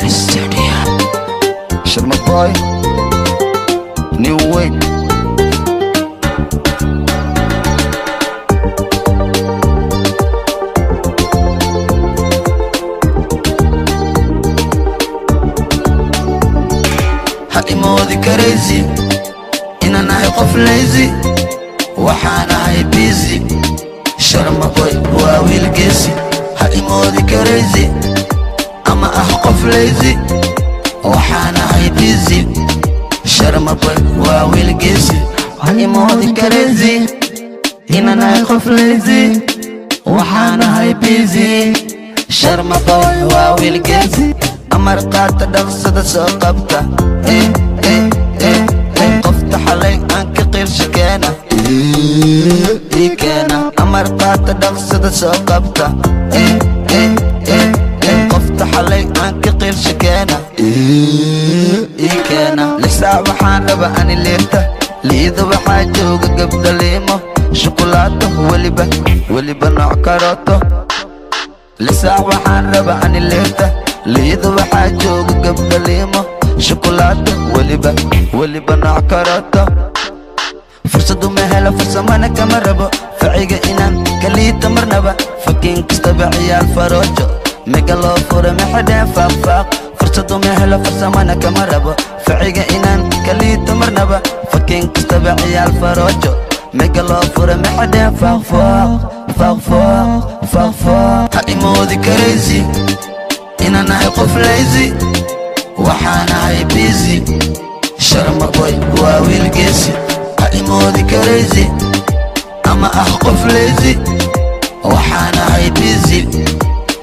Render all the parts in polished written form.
Studio. Sharma boy, new way. Hadi modi crazy, ina nahay qof lazy, waxaana hay busy. Sharma boy waa wiil geesi. Hadi modi crazy, ama qof lazy, waxaana hay busy. Sharma boy waa wiil geesi. Hadi modi crazy, ina nahay qof lazy, waxaana hay busy. Sharma boy waa wiil geesi. Amar qaata dhaqsada soo qabta. qofta xalay aan ka qirsha keena keena. Amar qaata dhaqsada soo qabta. qofta xalay aan ka qirsha keena keena. Lisaa waxaan raba ani leerta, liida waxaa jooga gabdha liimo, shukulaato weliba nooc karooto. Lisaa waxaan raba ani leerta, liida waxaa jooga gabdha liimo, shukulaato weliba nooc karooto. fursadu ma helo fursamana kama rabo, faciga inaan kaliita marnaba. fakiin kastaba ciyaal faroojo, mega loo fura maxadeen faaqfaaq. fursadu ma helo fursamana kama rabo, faciga inaan kaliita marnaba. fakiin kastaba ciyaal faroojo, mega loo fura maxadeen faaqfaaq. hadi moodi crazy, ina nahay qof lazy, waxaana hay busy. Sharma boy waa wiil geesi. hadi moodi crazy, ama qof lazy, waxaana hay busy.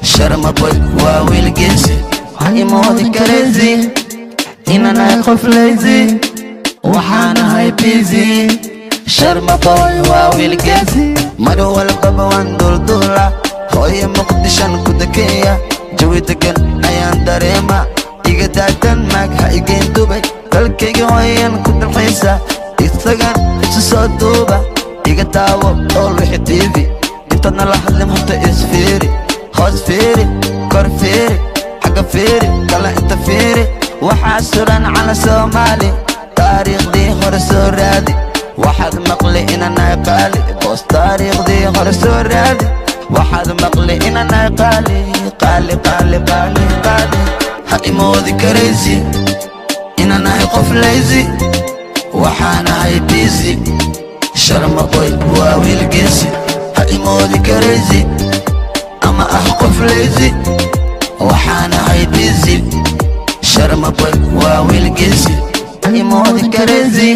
Sharma boy waa wiil geesi. hadi moodi crazy, ina nahay qof lazy, waxaana hay busy. Sharma boy waa wiil geesi. mar walbaba waan duldula, hooyo muqdishan ku dakeeya, jawi degan ayaan dareema. iga daadan maag ha igeen dubay, dalkayga hooyan ku dalxiisa. isagan isu soo duuba, iga daawo oo wixi tv. intaadna la hadlin horta isfiiri, hoos fiiri, kor fiiri, xagga fiiri, kala inta fiiri. waxaa suran cala Soomaali, taariikhdii hore soo raadi. waxaad maqli inaan nahay qaali, boos taariikhdii hore soo raadi. waxaad maqli inaan nahay qaali. hadi moodi crazy, ina nahay qof lazy, waxaana hay busy. Sharma boy waa wiil geesi. hadi moodi crazy, ama qof lazy, waxaana hay busy. Sharma boy waa wiil geesi. hadi moodi crazy,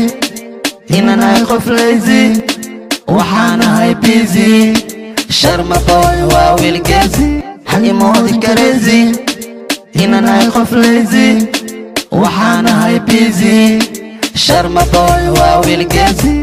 ina nahay qof lazy, waxaana hay busy. Sharma boy waa wiil geesi. hadi moodi crazy, ina nahay qof lazy, waxaana hay busy. Sharma boy waa wiil geesi.